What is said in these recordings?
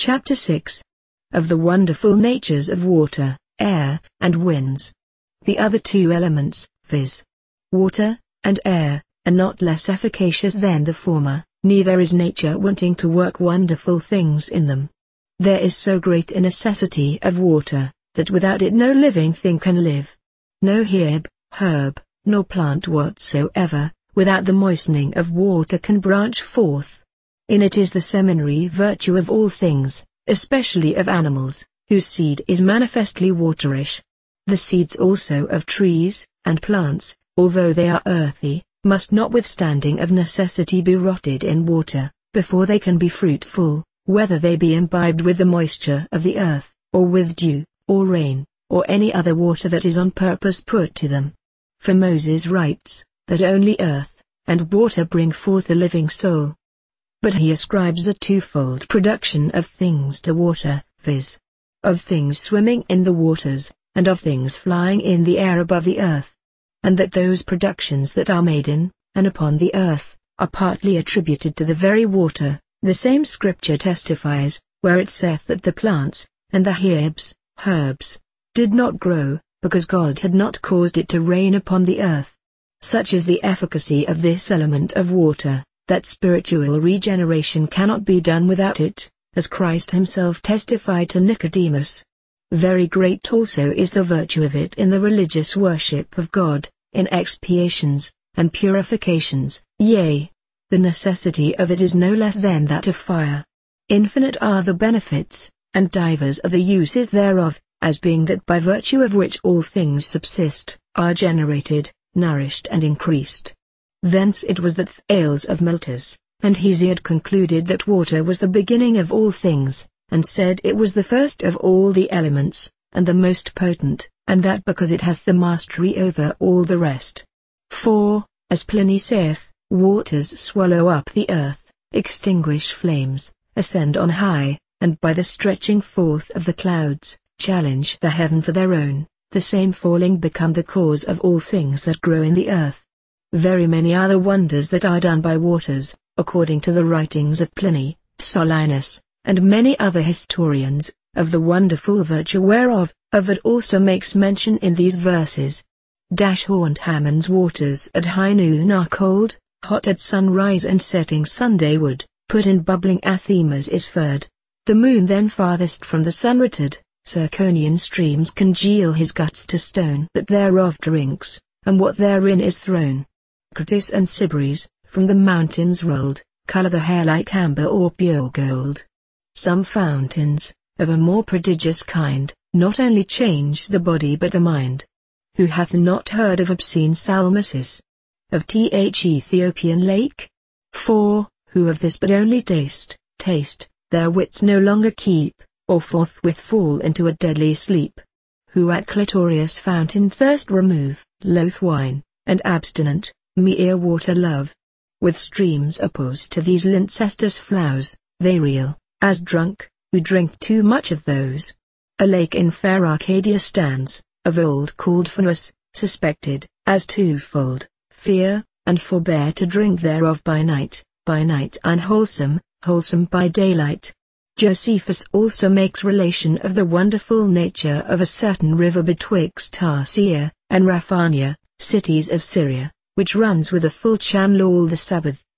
Chapter 6. Of the wonderful natures of water, air, and winds. The other two elements, viz. water and air, are not less efficacious than the former, neither is nature wanting to work wonderful things in them. There is so great a necessity of water, that without it no living thing can live. No herb, nor plant whatsoever, without the moistening of water can branch forth. In it is the seminary virtue of all things, especially of animals, whose seed is manifestly waterish. The seeds also of trees and plants, although they are earthy, must notwithstanding of necessity be rotted in water, before they can be fruitful, whether they be imbibed with the moisture of the earth, or with dew, or rain, or any other water that is on purpose put to them. For Moses writes, that only earth and water bring forth a living soul. But he ascribes a twofold production of things to water, viz. Of things swimming in the waters, and of things flying in the air above the earth. And that those productions that are made in, and upon the earth, are partly attributed to the very water, the same scripture testifies, where it saith that the plants, and the herbs, did not grow, because God had not caused it to rain upon the earth. Such is the efficacy of this element of water, that spiritual regeneration cannot be done without it, as Christ himself testified to Nicodemus. Very great also is the virtue of it in the religious worship of God, in expiations, and purifications, yea, the necessity of it is no less than that of fire. Infinite are the benefits, and divers are the uses thereof, as being that by virtue of which all things subsist, are generated, nourished and increased. Thence it was that Thales of Miletus, and Hesiod concluded that water was the beginning of all things, and said it was the first of all the elements, and the most potent, and that because it hath the mastery over all the rest. For, as Pliny saith, waters swallow up the earth, extinguish flames, ascend on high, and by the stretching forth of the clouds, challenge the heaven for their own, the same falling become the cause of all things that grow in the earth. Very many are the wonders that are done by waters, according to the writings of Pliny, Solinus, and many other historians, of the wonderful virtue whereof, Ovid also makes mention in these verses. Horned Hammon's waters at high noon are cold, hot at sunrise and setting Sunday wood, put in bubbling Athemas is furred. The moon then farthest from the sun rotted, Circonian streams congeal his guts to stone that thereof drinks, and what therein is thrown. Cratis and Sibris, from the mountains rolled, color the hair like amber or pure gold. Some fountains, of a more prodigious kind, not only change the body but the mind. Who hath not heard of obscene Salmacis? Of Ethiopian lake? For, who of this but only taste, their wits no longer keep, or forthwith fall into a deadly sleep. Who at clitorious fountain thirst remove, loath wine, and abstinent, mere water love. With streams opposed to these Lyncestus flowers, they reel, as drunk, who drink too much of those. A lake in fair Arcadia stands, of old called Phanos, suspected, as twofold, fear, and forbear to drink thereof by night unwholesome, wholesome by daylight. Josephus also makes relation of the wonderful nature of a certain river betwixt Tarsia and Raphania, cities of Syria, which runs with a full channel all the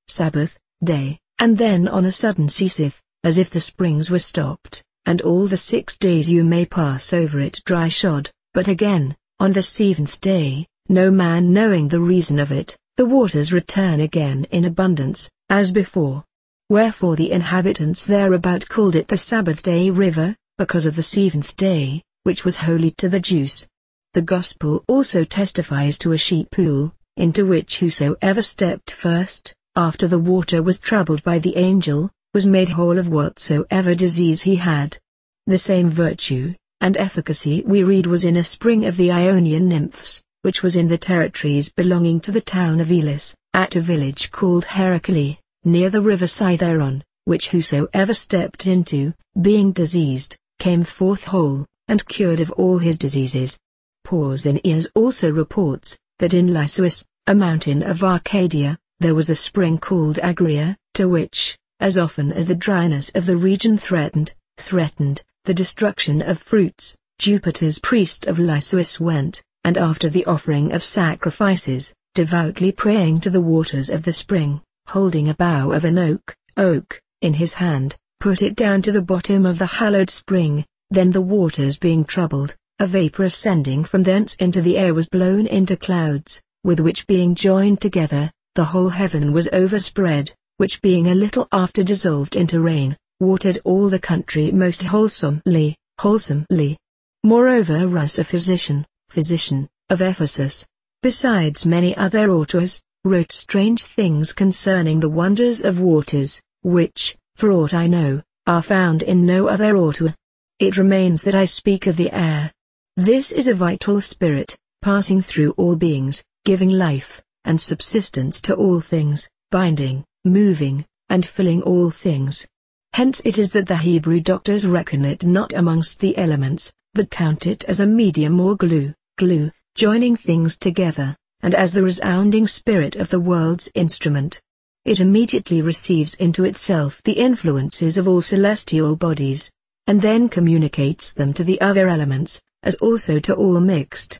Sabbath, day, and then on a sudden ceaseth, as if the springs were stopped, and all the 6 days you may pass over it dry shod, but again, on the 7th day, no man knowing the reason of it, the waters return again in abundance, as before. Wherefore the inhabitants thereabout called it the Sabbath day river, because of the 7th day, which was holy to the Jews. The Gospel also testifies to a sheep pool, into which whosoever stepped first, after the water was troubled by the angel, was made whole of whatsoever disease he had. The same virtue and efficacy we read was in a spring of the Ionian nymphs, which was in the territories belonging to the town of Elis, at a village called Heraclea, near the river Cithæron, which whosoever stepped into, being diseased, came forth whole, and cured of all his diseases. Pausanias also reports, that in Lycus, a mountain of Arcadia, there was a spring called Agria, to which, as often as the dryness of the region threatened, threatened the destruction of fruits, Jupiter's priest of Lycius went, and after the offering of sacrifices, devoutly praying to the waters of the spring, holding a bough of an oak, in his hand, put it down to the bottom of the hallowed spring. Then the waters being troubled, a vapor ascending from thence into the air was blown into clouds, with which being joined together, the whole heaven was overspread, which being a little after dissolved into rain, watered all the country most wholesomely. Moreover Rus, a physician of Ephesus, besides many other authors, wrote strange things concerning the wonders of waters, which, for aught I know, are found in no other author. It remains that I speak of the air. This is a vital spirit, passing through all beings, giving life and subsistence to all things, binding, moving, and filling all things. Hence it is that the Hebrew doctors reckon it not amongst the elements, but count it as a medium or glue, joining things together, and as the resounding spirit of the world's instrument. It immediately receives into itself the influences of all celestial bodies, and then communicates them to the other elements, as also to all mixed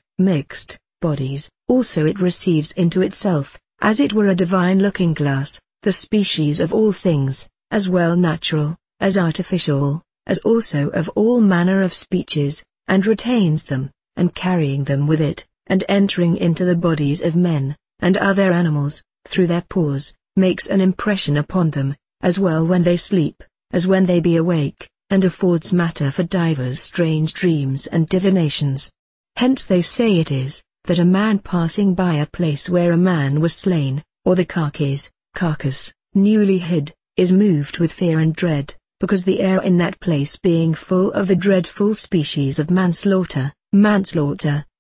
bodies. Also it receives into itself, as it were a divine looking-glass, the species of all things, as well natural, as artificial, as also of all manner of speeches, and retains them, and carrying them with it, and entering into the bodies of men, and other animals, through their pores, makes an impression upon them, as well when they sleep, as when they be awake, and affords matter for divers strange dreams and divinations. Hence they say it is, that a man passing by a place where a man was slain, or the carcass, newly hid, is moved with fear and dread, because the air in that place being full of the dreadful species of manslaughter,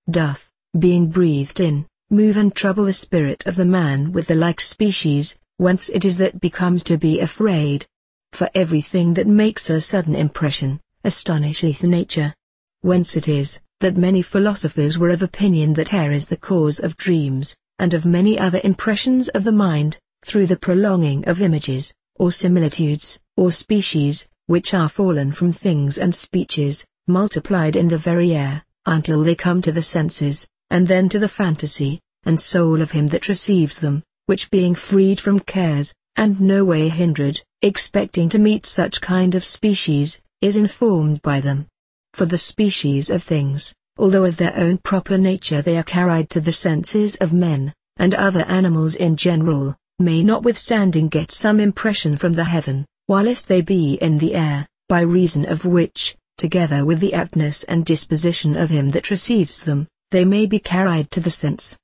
doth, being breathed in, move and trouble the spirit of the man with the like species, whence it is that becomes to be afraid. For everything that makes a sudden impression, astonisheth nature. Whence it is, that many philosophers were of opinion that air is the cause of dreams, and of many other impressions of the mind, through the prolonging of images, or similitudes, or species, which are fallen from things and speeches, multiplied in the very air, until they come to the senses, and then to the fantasy, and soul of him that receives them, which being freed from cares, and no way hindered, expecting to meet such kind of species, is informed by them. For the species of things, although of their own proper nature they are carried to the senses of men, and other animals in general, may notwithstanding get some impression from the heaven, whilst they be in the air, by reason of which, together with the aptness and disposition of him that receives them, they may be carried to the sense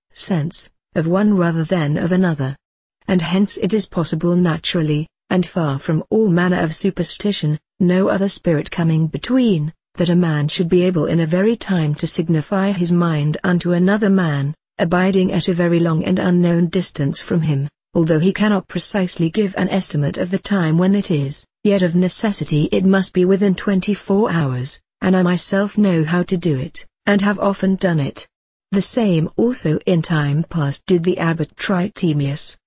of one rather than of another. And hence it is possible naturally, and far from all manner of superstition, no other spirit coming between, that a man should be able in a very time to signify his mind unto another man, abiding at a very long and unknown distance from him, although he cannot precisely give an estimate of the time when it is, yet of necessity it must be within 24 hours, and I myself know how to do it, and have often done it. The same also in time past did the abbot Trithemius,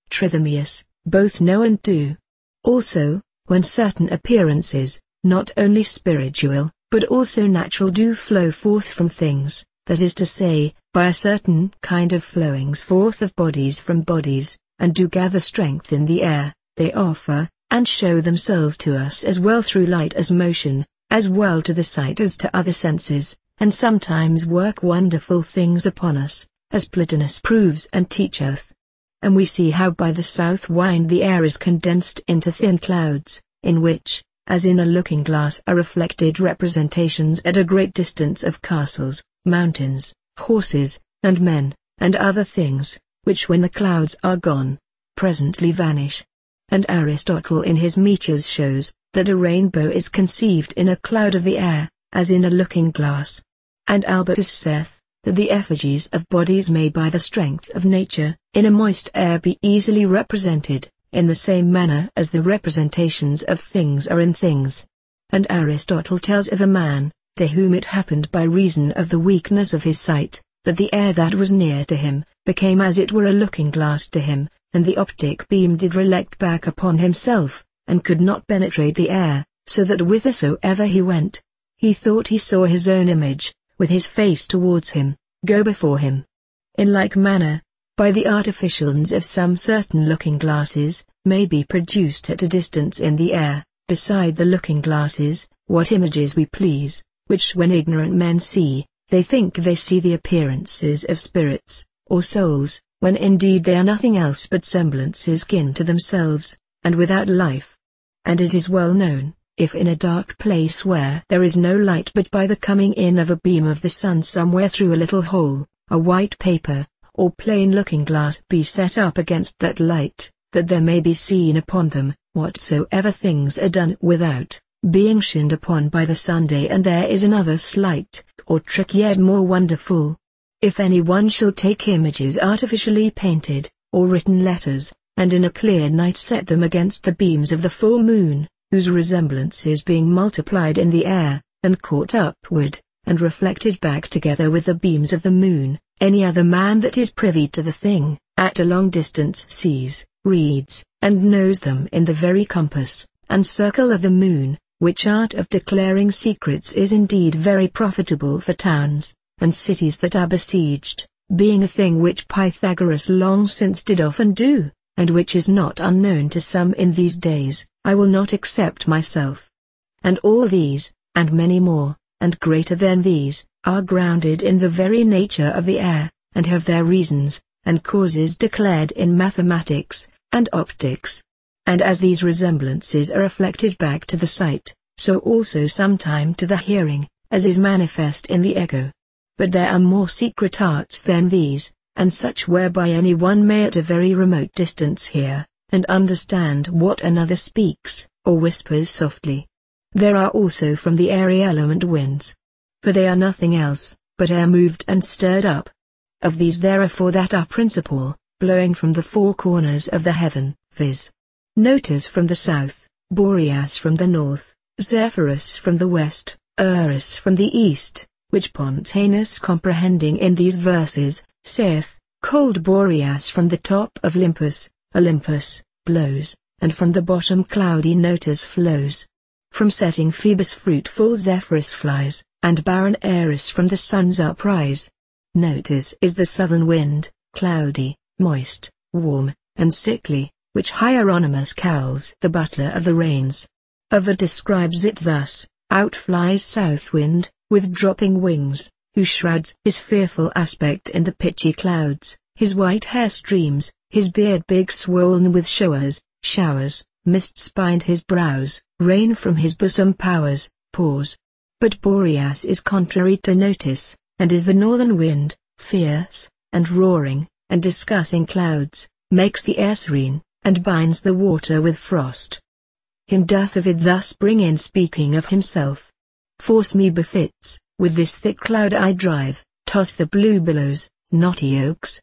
both know and do. Also, when certain appearances, not only spiritual, but also natural do flow forth from things, that is to say, by a certain kind of flowings forth of bodies from bodies, and do gather strength in the air, they offer, and show themselves to us as well through light as motion, as well to the sight as to other senses, and sometimes work wonderful things upon us, as Plotinus proves and teacheth. And we see how by the south wind the air is condensed into thin clouds, in which, as in a looking-glass are reflected representations at a great distance of castles, mountains, horses, and men, and other things, which when the clouds are gone, presently vanish. And Aristotle in his Meteors shows, that a rainbow is conceived in a cloud of the air, as in a looking-glass. And Albertus saith, that the effigies of bodies may by the strength of nature, in a moist air be easily represented, in the same manner as the representations of things are in things. And Aristotle tells of a man, to whom it happened by reason of the weakness of his sight, that the air that was near to him, became as it were a looking-glass to him, and the optic beam did reflect back upon himself, and could not penetrate the air, so that whithersoever he went, he thought he saw his own image, with his face towards him, go before him. In like manner, by the artificials of some certain looking-glasses, may be produced at a distance in the air, beside the looking-glasses, what images we please, which when ignorant men see, they think they see the appearances of spirits, or souls, when indeed they are nothing else but semblances kin to themselves, and without life. And it is well known, if in a dark place where there is no light but by the coming in of a beam of the sun somewhere through a little hole, a white paper, or plain looking-glass be set up against that light, that there may be seen upon them, whatsoever things are done without, being shined upon by the Sunday. And there is another sleight, or trick yet more wonderful. If any one shall take images artificially painted, or written letters, and in a clear night set them against the beams of the full moon, whose resemblances being multiplied in the air, and caught upward, and reflected back together with the beams of the moon, any other man that is privy to the thing, at a long distance sees, reads, and knows them in the very compass, and circle of the moon, which art of declaring secrets is indeed very profitable for towns, and cities that are besieged, being a thing which Pythagoras long since did often do, and which is not unknown to some in these days, I will not except myself. And all these, and many more, and greater than these, are grounded in the very nature of the air, and have their reasons, and causes declared in mathematics, and optics. And as these resemblances are reflected back to the sight, so also sometime to the hearing, as is manifest in the echo. But there are more secret arts than these, and such whereby any one may at a very remote distance hear, and understand what another speaks, or whispers softly. There are also from the airy element winds. For they are nothing else, but air moved and stirred up. Of these there are four that are principal, blowing from the four corners of the heaven, viz. Notus from the south, Boreas from the north, Zephyrus from the west, Urus from the east, which Pontanus comprehending in these verses, saith, cold Boreas from the top of Olympus, blows, and from the bottom cloudy Notus flows. From setting Phoebus fruitful Zephyrus flies, and barren Eris from the sun's uprise. Notus is the southern wind, cloudy, moist, warm, and sickly, which Hieronymus calls the butler of the rains. Ovid describes it thus, out flies south wind, with dropping wings, who shrouds his fearful aspect in the pitchy clouds, his white hair streams, his beard big swollen with showers, mists bind his brows, rain from his bosom pours. But Boreas is contrary to Notus, and is the northern wind, fierce, and roaring, and discussing clouds, makes the air serene, and binds the water with frost. Him doth Ovid thus bring in speaking of himself. Force me befits, with this thick cloud I drive, toss the blue billows, knotty oaks,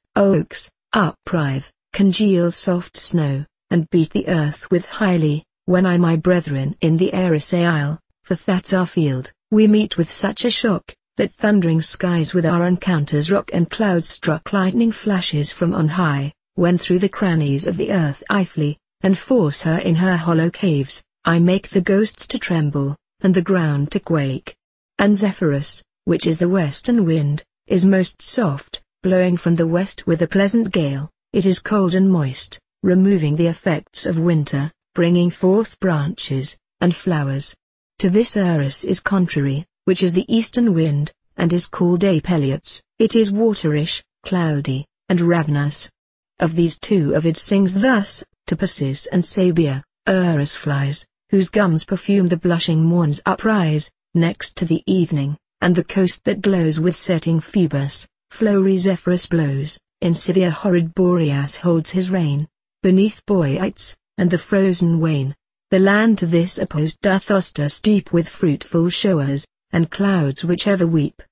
uprive, congeal soft snow, and beat the earth with highly, when I my brethren in the air assail, for that's our field, we meet with such a shock, that thundering skies with our encounters rock and clouds struck lightning flashes from on high, when through the crannies of the earth I flee, and force her in her hollow caves, I make the ghosts to tremble, and the ground to quake. And Zephyrus, which is the western wind, is most soft, blowing from the west with a pleasant gale, it is cold and moist, removing the effects of winter, bringing forth branches, and flowers. To this Urus is contrary, which is the eastern wind, and is called Apeliots, it is waterish, cloudy, and ravenous. Of these two Ovid sings thus, to Persis and Sabia, Urus flies, whose gums perfume the blushing morn's uprise, next to the evening, and the coast that glows with setting Phoebus, flowery Zephyrus blows, in Scythia horrid Boreas holds his reign, beneath Boeots, and the frozen wane. The land to this opposed doth oster steep with fruitful showers, and clouds which ever weep,